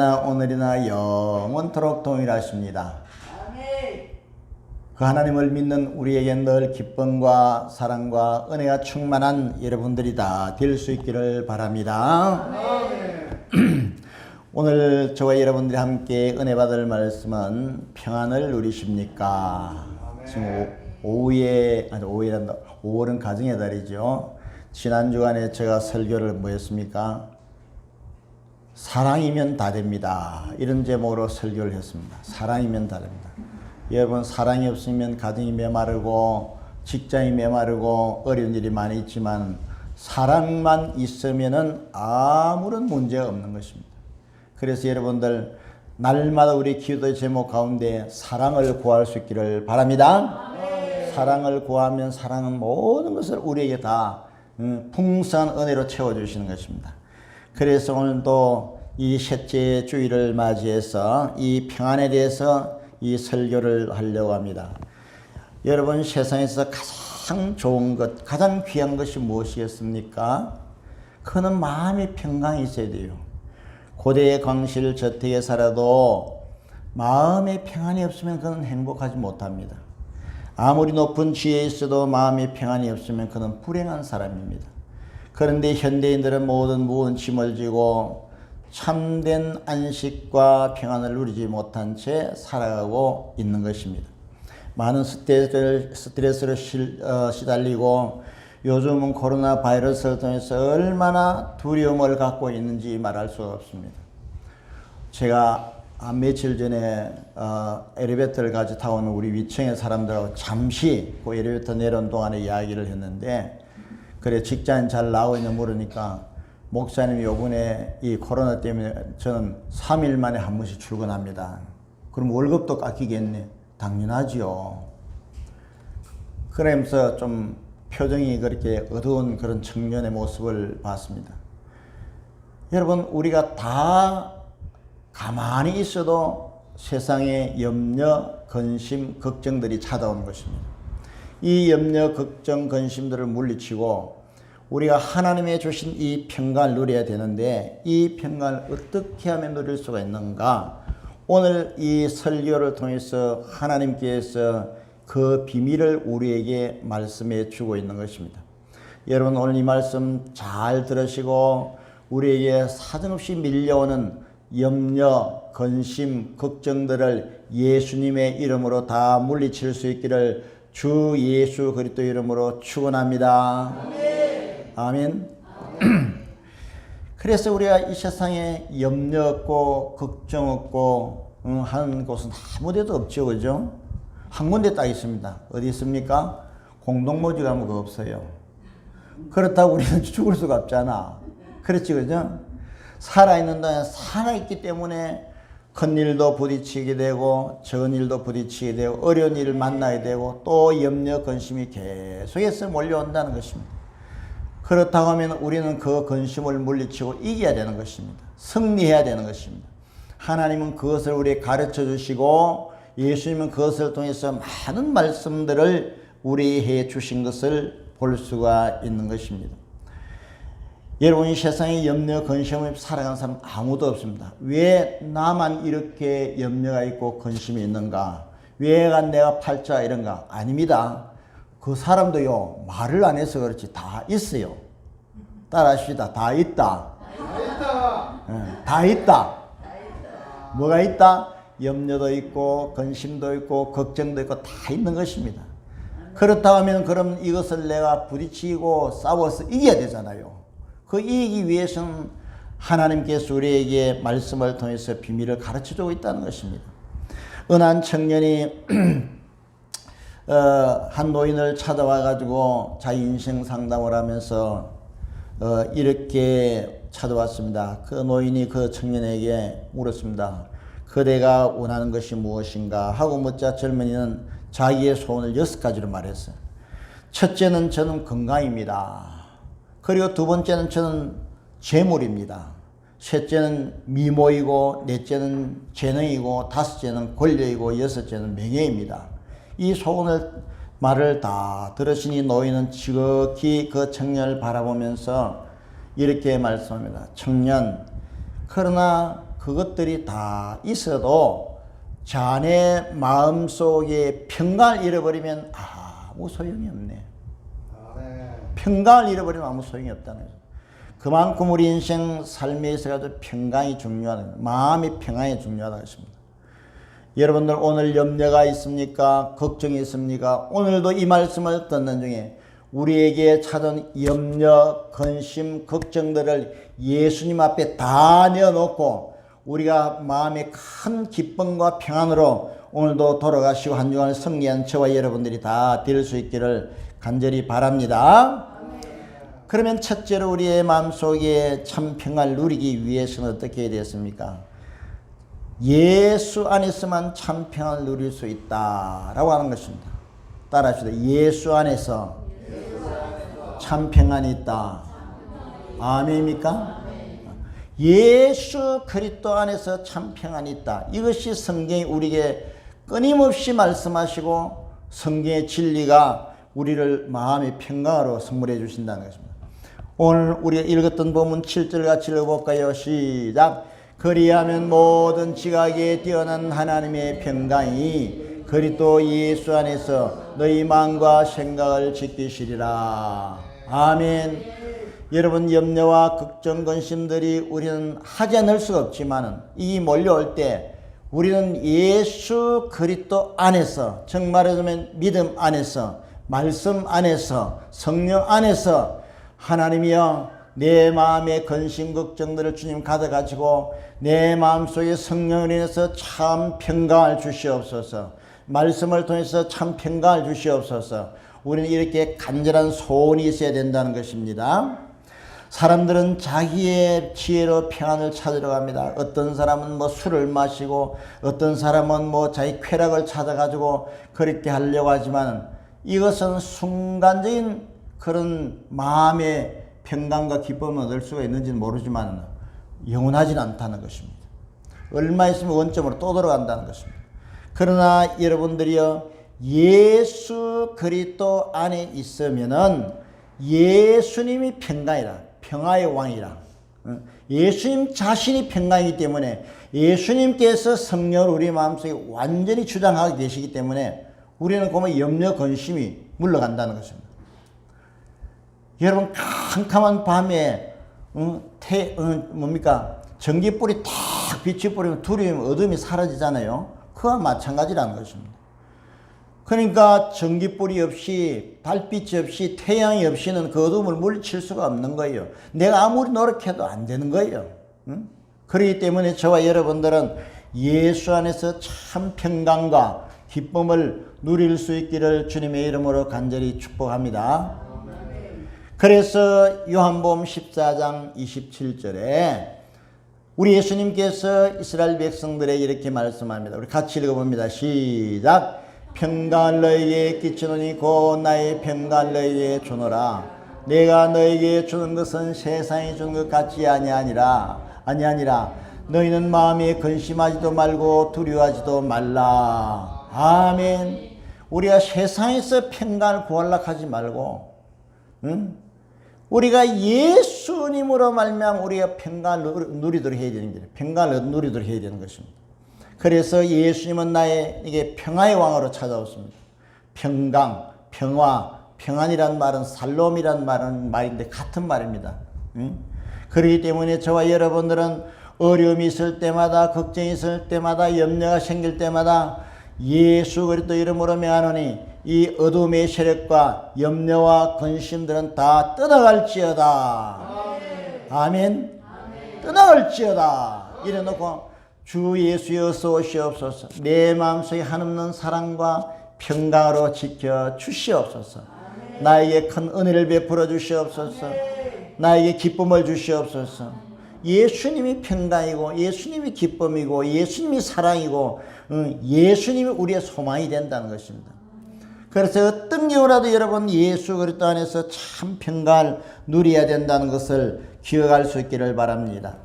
오늘이나 영원토록 동일하십니다. 그 하나님을 믿는 우리에게 늘 기쁨과 사랑과 은혜가 충만한 여러분들이 다 될 수 있기를 바랍니다. 오늘 저와 여러분들이 함께 은혜 받을 말씀은 평안을 누리십니까? 지금 5월은 가정의 달이죠. 지난 주간에 제가 설교를 뭐 했습니까? 사랑이면 다 됩니다. 이런 제목으로 설교를 했습니다. 사랑이면 다 됩니다. 여러분, 사랑이 없으면 가정이 메마르고 직장이 메마르고 어려운 일이 많이 있지만 사랑만 있으면은 아무런 문제가 없는 것입니다. 그래서 여러분들 날마다 우리 기도의 제목 가운데 사랑을 구할 수 있기를 바랍니다. 사랑을 구하면 사랑은 모든 것을 우리에게 다 풍성한 은혜로 채워주시는 것입니다. 그래서 오늘도 이 셋째 주일을 맞이해서 이 평안에 대해서 이 설교를 하려고 합니다. 여러분, 세상에서 가장 좋은 것, 가장 귀한 것이 무엇이겠습니까? 그는 마음이 평강이 있어야 돼요. 고대의 광실 저택에 살아도 마음에 평안이 없으면 그는 행복하지 못합니다. 아무리 높은 지혜에 있어도 마음이 평안이 없으면 그는 불행한 사람입니다. 그런데 현대인들은 모든 무거운 짐을 지고 참된 안식과 평안을 누리지 못한 채 살아가고 있는 것입니다. 많은 스트레스를 시달리고 요즘은 코로나 바이러스를 통해서 얼마나 두려움을 갖고 있는지 말할 수가 없습니다. 제가 며칠 전에 엘리베이터를 같이 타고 오는 우리 위층의 사람들하고 잠시 그 엘리베이터 내려온 동안에 이야기를 했는데, 그래 직장인 잘 나오고 있냐 물으니까 목사님 요번에 이 코로나 때문에 저는 3일 만에 한 번씩 출근합니다. 그럼 월급도 깎이겠네. 당연하지요. 그러면서 좀 표정이 그렇게 어두운 그런 청년의 모습을 봤습니다. 여러분, 우리가 다 가만히 있어도 세상에 염려, 근심, 걱정들이 찾아오는 것입니다. 이 염려, 걱정, 근심들을 물리치고 우리가 하나님의 주신 이 평강을 누려야 되는데, 이 평강을 어떻게 하면 누릴 수가 있는가? 오늘 이 설교를 통해서 하나님께서 그 비밀을 우리에게 말씀해 주고 있는 것입니다. 여러분, 오늘 이 말씀 잘 들으시고 우리에게 사정없이 밀려오는 염려, 근심, 걱정들을 예수님의 이름으로 다 물리칠 수 있기를 주 예수 그리스도 이름으로 축원합니다. 아멘. 그래서 우리가 이 세상에 염려 없고 걱정 없고 하는 곳은 아무 데도 없죠, 그죠? 한 군데 딱 있습니다. 어디 있습니까? 공동모지 가면 그거 없어요. 그렇다고 우리는 죽을 수가 없잖아. 그렇지, 그죠? 살아있는 동안 살아있기 때문에 큰 일도 부딪히게 되고 적은 일도 부딪히게 되고 어려운 일을 만나게 되고 또 염려, 근심이 계속해서 몰려온다는 것입니다. 그렇다고 하면 우리는 그 근심을 물리치고 이겨야 되는 것입니다. 승리해야 되는 것입니다. 하나님은 그것을 우리에게 가르쳐 주시고 예수님은 그것을 통해서 많은 말씀들을 우리에게 해 주신 것을 볼 수가 있는 것입니다. 여러분, 이 세상에 염려, 근심을 살아가는 사람 아무도 없습니다. 왜 나만 이렇게 염려가 있고 근심이 있는가? 왜 내가 팔자 이런가? 아닙니다. 그 사람도요, 말을 안 해서 그렇지 다 있어요. 따라하십시다. 다 있다. 다 있다. 뭐가 있다? 염려도 있고 근심도 있고 걱정도 있고 다 있는 것입니다. 그렇다고 하면 그럼 이것을 내가 부딪히고 싸워서 이겨야 되잖아요. 그 이기기 위해서는 하나님께서 우리에게 말씀을 통해서 비밀을 가르쳐주고 있다는 것입니다. 어느 한 청년이 한 노인을 찾아와가지고 자기 인생 상담을 하면서 이렇게 찾아왔습니다. 그 노인이 그 청년에게 물었습니다. 그대가 원하는 것이 무엇인가 하고 묻자 젊은이는 자기의 소원을 6가지로 말했어요. 첫째는 저는 건강입니다. 그리고 두 번째는 저는 재물입니다. 셋째는 미모이고, 넷째는 재능이고, 다섯째는 권력이고, 여섯째는 명예입니다. 이 소원을 말을 다 들으시니 노인은 지극히 그 청년을 바라보면서 이렇게 말씀합니다. 청년, 그러나 그것들이 다 있어도 자네 마음속에 평강을 잃어버리면 아무 소용이 없네. 평강을 잃어버리면 아무 소용이 없다는 거죠. 그만큼 우리 인생 삶에 있어서 평강이 중요하다. 마음의 평강이 중요하다고 했습니다. 여러분들 오늘 염려가 있습니까? 걱정이 있습니까? 오늘도 이 말씀을 듣는 중에 우리에게 찾은 염려, 근심, 걱정들을 예수님 앞에 다 내어놓고 우리가 마음의 큰 기쁨과 평안으로 오늘도 돌아가시고 한 주간을 승리한 저와 여러분들이 다 될 수 있기를 간절히 바랍니다. 그러면 첫째로 우리의 마음속에 참 평안을 누리기 위해서는 어떻게 해야 되겠습니까? 예수 안에서만 참 평안을 누릴 수 있다라고 하는 것입니다. 따라합시다. 예수 안에서 참 평안이 있다. 아멘입니까? 예수 그리스도 안에서 참 평안이 있다. 이것이 성경이 우리에게 끊임없이 말씀하시고 성경의 진리가 우리를 마음의 평강으로 선물해 주신다는 것입니다. 오늘 우리가 읽었던 본문 7절 같이 읽어볼까요? 시작. 그리하면 모든 지각에 뛰어난 하나님의 평강이 그리스도 예수 안에서 너희 마음과 생각을 지키시리라. 아멘. 여러분 염려와 걱정 근심들이 우리는 하지 않을 수가 없지만은 이 몰려올 때 우리는 예수 그리스도 안에서 정말하자면 믿음 안에서 말씀 안에서 성령 안에서 하나님이여 내 마음의 근심 걱정들을 주님 가져가지고 내 마음속에 성령을 인해서 참 평강을 주시옵소서. 말씀을 통해서 참 평강을 주시옵소서. 우리는 이렇게 간절한 소원이 있어야 된다는 것입니다. 사람들은 자기의 지혜로 평안을 찾으러 갑니다. 어떤 사람은 뭐 술을 마시고 어떤 사람은 뭐 자기 쾌락을 찾아가지고 그렇게 하려고 하지만 이것은 순간적인 그런 마음의 평강과 기쁨을 얻을 수가 있는지는 모르지만 영원하지는 않다는 것입니다. 얼마 있으면 원점으로 또 돌아간다는 것입니다. 그러나 여러분들이요 예수 그리스도 안에 있으면은 예수님이 평강이라 평화의 왕이라 예수님 자신이 평강이기 때문에 예수님께서 성령을 우리 마음속에 완전히 주장하고 계시기 때문에 우리는 그만 염려 근심이 물러간다는 것입니다. 여러분 캄캄한 밤에 뭡니까 전기불이 탁 빛이 뿌리면 두려움 어둠이 사라지잖아요. 그와 마찬가지라는 것입니다. 그러니까 전기불이 없이 달빛이 없이 태양이 없이는 그 어둠을 물리칠 수가 없는 거예요. 내가 아무리 노력해도 안 되는 거예요. 그렇기 때문에 저와 여러분들은 예수 안에서 참 평강과 기쁨을 누릴 수 있기를 주님의 이름으로 간절히 축복합니다. 그래서 요한복음 14장 27절에 우리 예수님께서 이스라엘 백성들에게 이렇게 말씀합니다. 우리 같이 읽어봅니다. 시작. 평강을 너에게 끼치노니 곧 나의 평강을 너에게 주노라. 내가 너에게 주는 것은 세상이 주는 것 같지 아니하니라. 너희는 마음에 근심하지도 말고 두려워하지도 말라. 아멘. 우리가 세상에서 평강을 구하려고 하지 말고 우리가 예수님으로 말미암아 우리가 평강을 누리도록 해야 되는 거예요. 평강을 누리도록 해야 되는 것입니다. 그래서 예수님은 나에게 평화의 왕으로 찾아왔습니다. 평강, 평화, 평안이란 말은 살롬이란 말인데 같은 말입니다. 그렇기 때문에 저와 여러분들은 어려움이 있을 때마다 걱정이 있을 때마다 염려가 생길 때마다 예수 그리스도 이름으로 명하노니 이 어둠의 세력과 염려와 근심들은 다 떠나갈지어다. 아멘. 떠나갈지어다. 이래놓고 주 예수여 어서 오시옵소서. 내 마음속에 한없는 사랑과 평강으로 지켜 주시옵소서. 나에게 큰 은혜를 베풀어 주시옵소서. 나에게 기쁨을 주시옵소서. 예수님이 평강이고 예수님이 기쁨이고 예수님이 사랑이고 예수님이 우리의 소망이 된다는 것입니다. 그래서 어떤 경우라도 여러분 예수 그리스도 안에서 참 평강을 누려야 된다는 것을 기억할 수 있기를 바랍니다.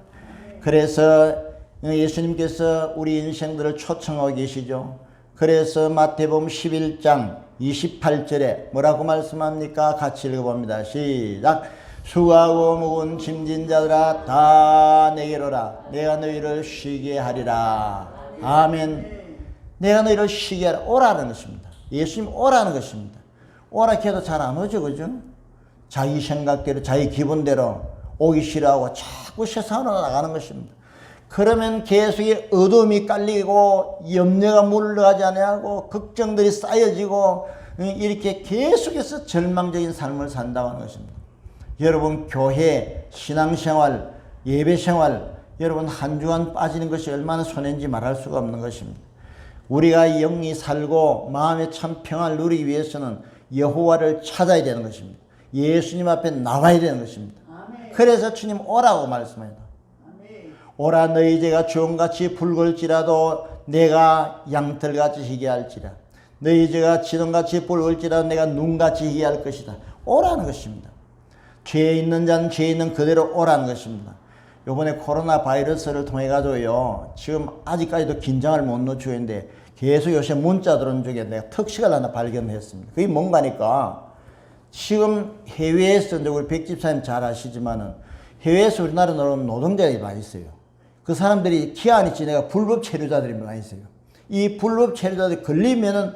그래서 예수님께서 우리 인생들을 초청하고 계시죠. 그래서 마태복음 11장 28절에 뭐라고 말씀합니까? 같이 읽어봅니다. 시작. 수고하고 무거운 짐진 자들아 다 내게로 오라. 내가 너희를 쉬게 하리라. 아멘. 내가 너희를 쉬게 하라. 오라는 것입니다. 예수님 오라는 것입니다. 오라 해도 잘 안 오죠, 그죠? 자기 생각대로 자기 기분대로 오기 싫어하고 자꾸 세상으로 나가는 것입니다. 그러면 계속 어둠이 깔리고 염려가 물러가지 않고 걱정들이 쌓여지고 이렇게 계속해서 절망적인 삶을 산다고 하는 것입니다. 여러분 교회, 신앙생활, 예배생활 여러분 한 주간 빠지는 것이 얼마나 손해인지 말할 수가 없는 것입니다. 우리가 영이 살고 마음의 참 평안을 누리기 위해서는 여호와를 찾아야 되는 것입니다. 예수님 앞에 나와야 되는 것입니다. 아멘. 그래서 주님 오라고 말씀합니다. 아멘. 오라 너희 죄가 주홍같이 붉을지라도 내가 양털같이 희게 할지라. 너희 죄가 지렁같이 붉을지라도 내가 눈같이 희게 할 것이다. 오라는 것입니다. 죄에 있는 자는 죄에 있는 그대로 오라는 것입니다. 요번에 코로나 바이러스를 통해 가지고요 지금 아직까지도 긴장을 못 놓치고 있는데 계속 요새 문자 들어온 중에 내가 특식을 하나 발견했습니다. 그게 뭔가니까 지금 해외에서 우리 백집사님 잘 아시지만은 해외에서 우리나라 들어온 노동자들이 많이 있어요. 그 사람들이 기한이 지내가 불법 체류자들이 많이 있어요. 이 불법 체류자들이 걸리면은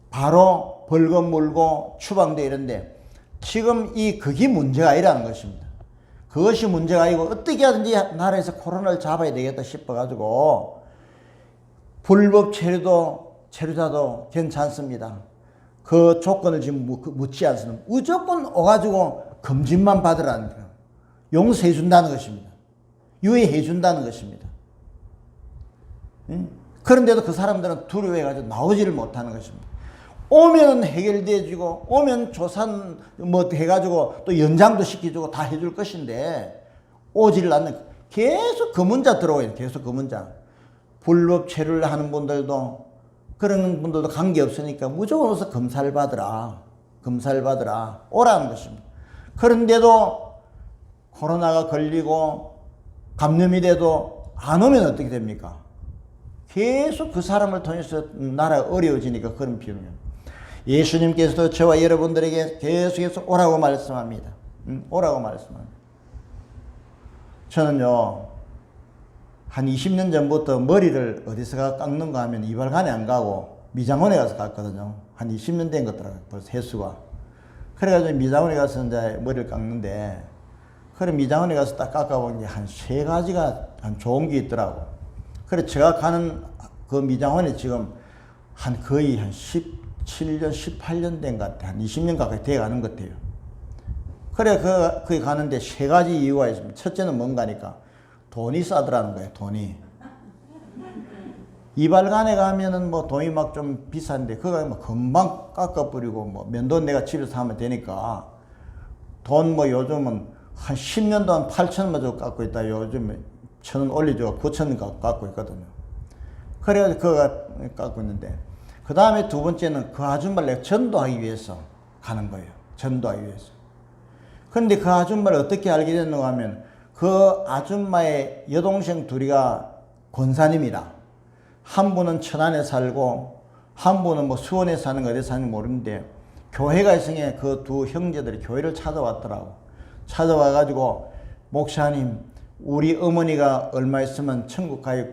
바로 벌금 물고 추방돼 이런데 지금 그게 문제가 아니라는 것입니다. 그것이 문제가 아니고 어떻게 하든지 나라에서 코로나를 잡아야 되겠다 싶어가지고 불법 체류자도 괜찮습니다. 그 조건을 지금 묻지 않습니다. 무조건 오가지고 검진만 받으라는 거예요. 용서해 준다는 것입니다. 유예해 준다는 것입니다. 그런데도 그 사람들은 두려워해가지고 나오지를 못하는 것입니다. 오면 해결돼주고 오면 조사 뭐 해가지고 또 연장도 시켜주고 다 해줄 것인데 오지를 않는 계속 그 문자 들어와요. 계속 그 문자. 불법 체류를 하는 분들도 그런 분들도 관계없으니까 무조건 와서 검사를 받으라. 검사를 받으라. 오라는 것입니다. 그런데도 코로나가 걸리고 감염이 돼도 안 오면 어떻게 됩니까? 계속 그 사람을 통해서 나라가 어려워지니까 그런 비용이에요. 예수님께서도 저와 여러분들에게 계속해서 오라고 말씀합니다. 오라고 말씀합니다. 저는요, 한 20년 전부터 머리를 어디서 깎는가 하면 이발관에 안 가고 미장원에 가서 깎거든요. 한 20년 된 것더라고요. 벌써 횟수가. 그래가지고 미장원에 가서 이제 머리를 깎는데, 그래 미장원에 가서 딱 깎아보니 한 3가지가 한 좋은 게 있더라고. 그래 제가 가는 그 미장원에 지금 거의 한 17년, 18년 된 것 같아. 한 20년 가까이 돼 가는 것 같아요. 그래, 거기 가는데 3가지 이유가 있습니다. 첫째는 뭔가니까 돈이 싸더라는 거예요, 돈이. 이발관에 가면은 뭐 돈이 막 좀 비싼데, 그거 뭐 금방 깎아버리고 뭐 면도는 내가 집에서 하면 되니까 돈 뭐 요즘은 한 10년 동안 8,000원만 주고 깎고 있다. 요즘에 1,000원 올려주고 9,000원 깎고 있거든요. 그래가지고 그거 깎고 있는데, 그 다음에 두 번째는 그 아줌마를 내가 전도하기 위해서 가는 거예요. 전도하기 위해서. 그런데 그 아줌마를 어떻게 알게 됐는가 하면 그 아줌마의 여동생 둘이가 권사님이라. 한 분은 천안에 살고 한 분은 뭐 수원에 사는 거 어디 사는지 모르는데 교회가 있으니 그 두 형제들이 교회를 찾아왔더라고. 찾아와가지고 목사님 우리 어머니가 얼마 있으면 천국 가요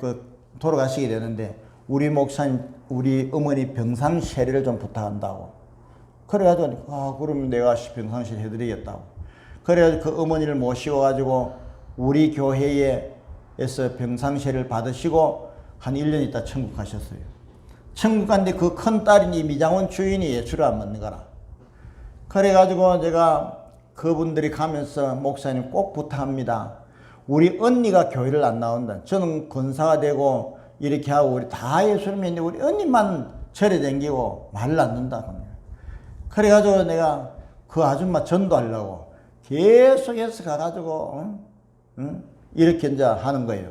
돌아가시게 되는데 우리 목사님 우리 어머니 병상세례를 좀 부탁한다고. 그래가지고 그러면 내가 병상세례 해드리겠다고. 그래가지고 그 어머니를 모시고 가지고 우리 교회에서 병상세례를 받으시고 한 1년 있다 천국 가셨어요. 천국 갔는데 그 큰 딸이 미장원 주인이 예수를 안 믿는 거라. 그래가지고 제가 그분들이 가면서 목사님 꼭 부탁합니다. 우리 언니가 교회를 안 나온다. 저는 권사가 되고 이렇게 하고 우리 다 예수를 믿는데 우리 언니만 절에 댕기고 말을 안 듣는다. 그래가지고 내가 그 아줌마 전도하려고 계속해서 가가지고 이렇게 이제 하는 거예요.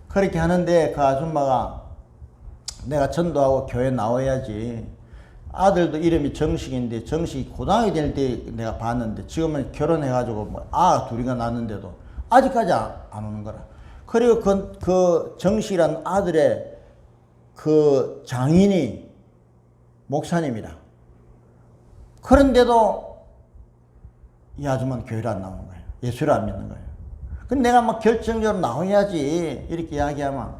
그렇게 하는데 그 아줌마가 내가 전도하고 교회 나와야지. 아들도 이름이 정식인데 정식이 고등학교 될 때 내가 봤는데 지금은 결혼해가지고 뭐 둘이가 낳았는데도 아직까지 안 오는 거라. 그리고 그 정식이란 아들의 그 장인이 목사님이라. 그런데도 이 아줌마는 교회를 안 나오는 거예요. 예수를 안 믿는 거예요. 근데 내가 막 결정적으로 나와야지 이렇게 이야기하면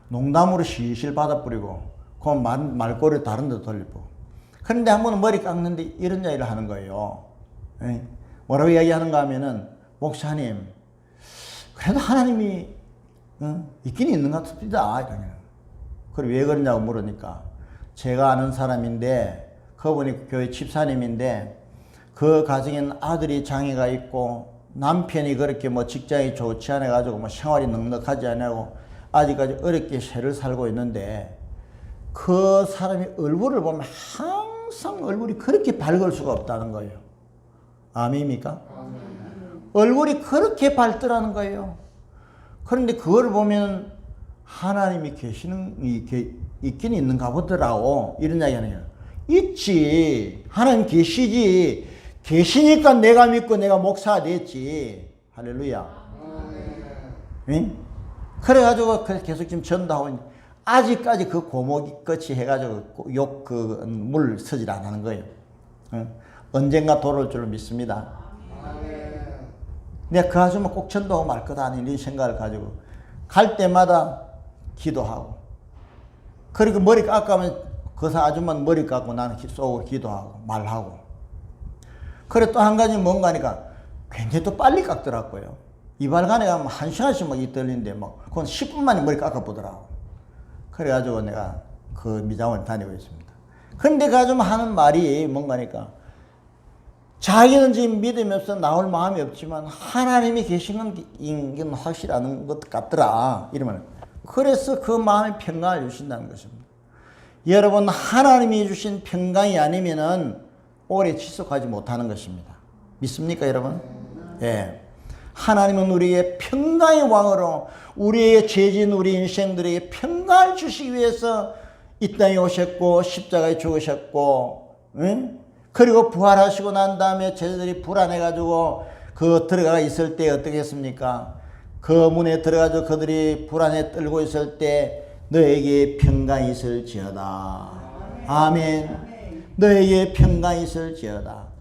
농담으로 실실 받아버리고 그 말꼬리를 다른 데 돌리고. 그런데 한 번은 머리 깎는데 이런 이야기를 하는 거예요. 뭐라고 이야기하는가 하면은 목사님 그래도 하나님이 있긴 있는 것 같습니다. 그래 왜 그러냐고 물으니까 제가 아는 사람인데 그분이 교회 집사님인데 그 가정에는 아들이 장애가 있고 남편이 그렇게 뭐 직장이 좋지 않아 가지고 뭐 생활이 넉넉하지 않고 아직까지 어렵게 세를 살고 있는데 그 사람이 얼굴을 보면 항상 얼굴이 그렇게 밝을 수가 없다는 거예요. 아멘입니까? 얼굴이 그렇게 밝더라는 거예요. 그런데 그걸 보면 하나님이 있긴 있는가 보더라고. 이런 이야기 하네요. 있지. 하나님 계시지. 계시니까 내가 믿고 내가 목사가 됐지. 할렐루야. 응? 그래가지고 계속 지금 전도하고 있는데 아직까지 그 고목이 끝이 해가지고 물 서질 안 하는 거예요. 응? 언젠가 돌아올 줄로 믿습니다. 내가 그 아줌마 꼭 전도하고 말 거다 이런 생각을 가지고 갈 때마다 기도하고 그리고 머리 깎으면 그 아줌마는 머리 깎고 나는 속으로 기도하고 말하고 그래 또 한 가지 뭔가 하니까 굉장히 또 빨리 깎더라고요. 이발관에 가면 1시간씩 막 이떨리는데 막 그건 10분 만에 머리 깎아보더라고. 그래가지고 내가 그 미장원에 다니고 있습니다. 근데 그 아줌마 하는 말이 뭔가 하니까 자기는 지금 믿음이 없어 나올 마음이 없지만 하나님이 계신 건 확실한 것 같더라. 이러면 그래서 그 마음에 평강을 주신다는 것입니다. 여러분 하나님이 주신 평강이 아니면은 오래 지속하지 못하는 것입니다. 믿습니까 여러분? 예. 하나님은 우리의 평강의 왕으로 우리의 죄진 우리 인생들에게 평강을 주시기 위해서 이 땅에 오셨고 십자가에 죽으셨고 응? 그리고 부활하시고 난 다음에 제자들이 불안해가지고 그 들어가 있을 때 어떻게 했습니까? 그 문에 들어가서 그들이 불안에 떨고 있을 때 너에게 평강이 있을지어다. 아멘. 너에게 평강이 있을지어다.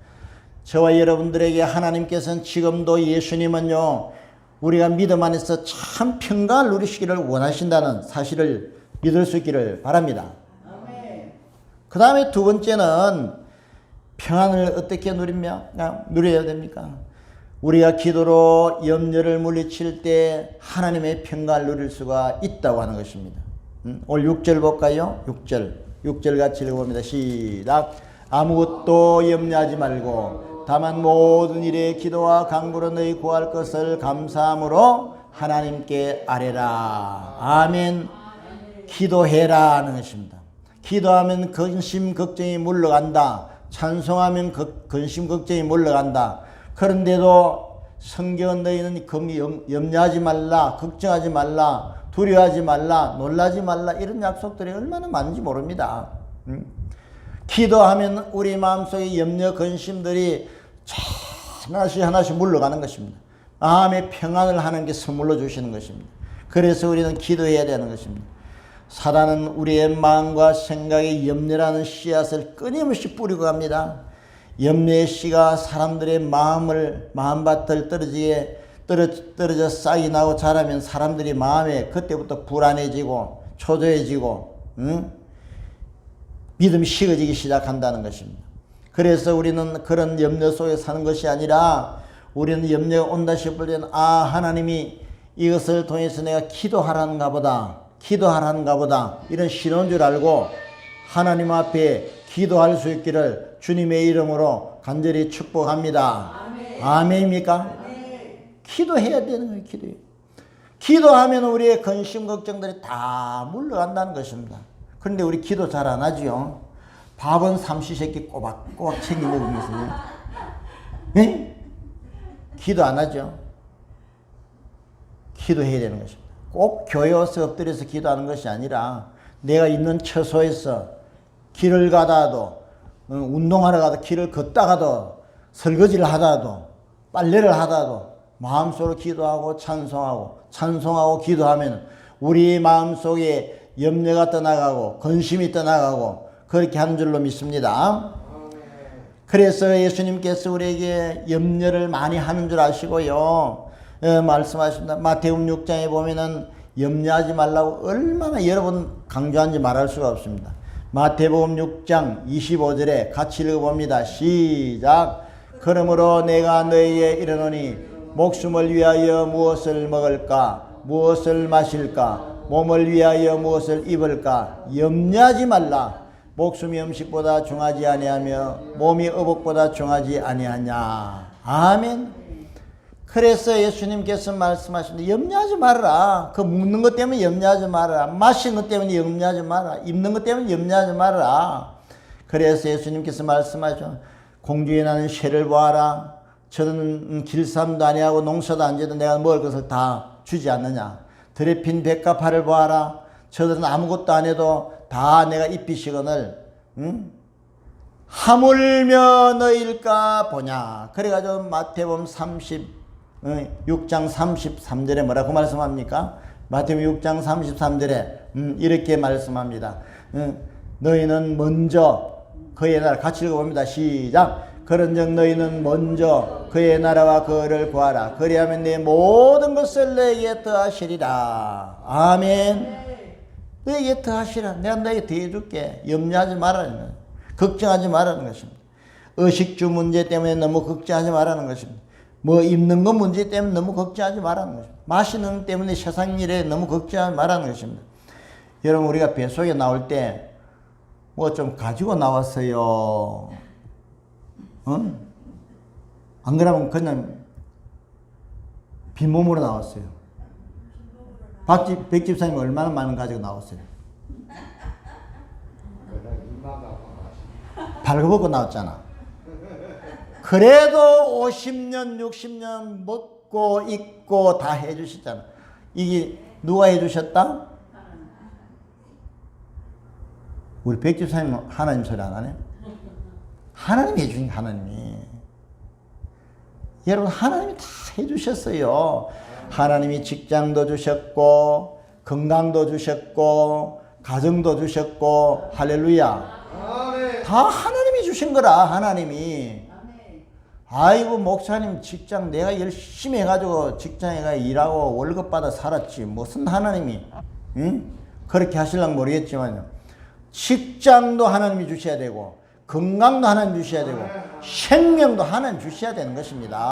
저와 여러분들에게 하나님께서는 지금도 예수님은요 우리가 믿음 안에서 참 평강을 누리시기를 원하신다는 사실을 믿을 수 있기를 바랍니다. 그 다음에 두 번째는 평안을 어떻게 누려야 됩니까? 우리가 기도로 염려를 물리칠 때 하나님의 평강을 누릴 수가 있다고 하는 것입니다. 오늘 6절 볼까요? 6절 같이 읽어봅니다. 시작. 아무것도 염려하지 말고 다만 모든 일에 기도와 간구로 너희 구할 것을 감사함으로 하나님께 아뢰라. 아멘. 기도해라 하는 것입니다. 기도하면 근심 걱정이 물러간다. 찬송하면 근심 걱정이 물러간다. 그런데도 성경은 너희는 염려하지 말라, 걱정하지 말라, 두려워하지 말라, 놀라지 말라 이런 약속들이 얼마나 많은지 모릅니다. 기도하면 우리 마음속에 염려 근심들이 하나씩 물러가는 것입니다. 마음의 평안을 하나님께 선물로 주시는 것입니다. 그래서 우리는 기도해야 되는 것입니다. 사단은 우리의 마음과 생각에 염려라는 씨앗을 끊임없이 뿌리고 갑니다. 염려의 씨가 사람들의 마음밭을 떨어져 싹이 나고 자라면 사람들이 마음에 그때부터 불안해지고 초조해지고 믿음이 식어지기 시작한다는 것입니다. 그래서 우리는 그런 염려 속에 사는 것이 아니라 우리는 염려가 온다 싶을 때는 하나님이 이것을 통해서 내가 기도하라는가 보다 이런 신호인 줄 알고 하나님 앞에 기도할 수 있기를 주님의 이름으로 간절히 축복합니다. 아멘입니까? 기도해야 되는 거예요. 기도하면 우리의 근심 걱정들이 다 물러간다는 것입니다. 그런데 우리 기도 잘 안 하지요. 밥은 삼시세끼 꼬박꼬박 챙겨 먹으면서 기도 안 하죠. 기도해야 되는 것입니다. 꼭 교회 와서 엎드려서 기도하는 것이 아니라 내가 있는 처소에서 길을 가다도 운동하러 가도 길을 걷다가도 설거지를 하다도 빨래를 하다도 마음속으로 기도하고 찬송하고 기도하면 우리 마음속에 염려가 떠나가고 근심이 떠나가고 그렇게 하는 줄로 믿습니다. 그래서 예수님께서 우리에게 염려를 많이 하는 줄 아시고요. 말씀하십니다. 마태복음 6장에 보면은 염려하지 말라고 얼마나 여러 번 강조한지 말할 수가 없습니다. 마태복음 6장 25절에 같이 읽어봅니다. 시작. 그러므로 내가 너희에게 이르노니 목숨을 위하여 무엇을 먹을까 무엇을 마실까 몸을 위하여 무엇을 입을까 염려하지 말라. 목숨이 음식보다 중하지 아니하며 몸이 의복보다 중하지 아니하냐. 아멘. 그래서 예수님께서 말씀하십니다. 염려하지 말아라. 그 먹는 것 때문에 염려하지 말아라. 마시는 것 때문에 염려하지 말아라. 입는 것 때문에 염려하지 말아라. 그래서 예수님께서 말씀하죠. 공중에 나는 새를 보아라. 저는 길쌈도 아니하고 농사도 안 지어도 내가 먹을 것을 다 주지 않느냐. 들에 핀 백합화를 보아라. 저들은 아무것도 안 해도 다 내가 입히시거늘 하물며 너일까 보냐. 그래가지고 마태복음 6장 33절에 뭐라고 말씀합니까? 마태복음 6장 33절에 이렇게 말씀합니다. 너희는 먼저 그의 나라, 같이 읽어봅니다. 시작. 그런즉 너희는 먼저 그의 나라와 그를 구하라. 그리하면 내 모든 것을 너에게 더하시리라. 아멘. 너에게 더하시라. 내가 너에게 더해줄게. 염려하지 말라는 거예요. 걱정하지 말라는 것입니다. 의식주 문제 때문에 너무 걱정하지 말라는 것입니다. 뭐 입는 거 문제 때문에 너무 걱정하지 말라는 것입니다. 마시는 것 때문에 세상 일에 너무 걱정하지 말라는 것입니다. 여러분, 우리가 뱃속에 나올 때 뭐 좀 가지고 나왔어요. 안 그러면 그냥 빈몸으로 나왔어요. 백집사님 얼마나 많은 가지고 나왔어요? 발굽고 나왔잖아. 그래도 50년 60년 먹고 입고 다 해주셨잖아. 이게 누가 해주셨다? 우리 백집사님 하나님 소리 안 하네? 하나님이 해주신 하나님이. 여러분, 하나님이 다 해주셨어요. 하나님이 직장도 주셨고 건강도 주셨고 가정도 주셨고 할렐루야. 다 하나님이 주신 거라. 하나님이. 아이고 목사님 직장 내가 열심히 해가지고 직장에 가 일하고 월급 받아 살았지 무슨 하나님이 그렇게 하실랑 모르겠지만 직장도 하나님이 주셔야 되고 건강도 하나님 주셔야 되고 생명도 하나님 주셔야 되는 것입니다.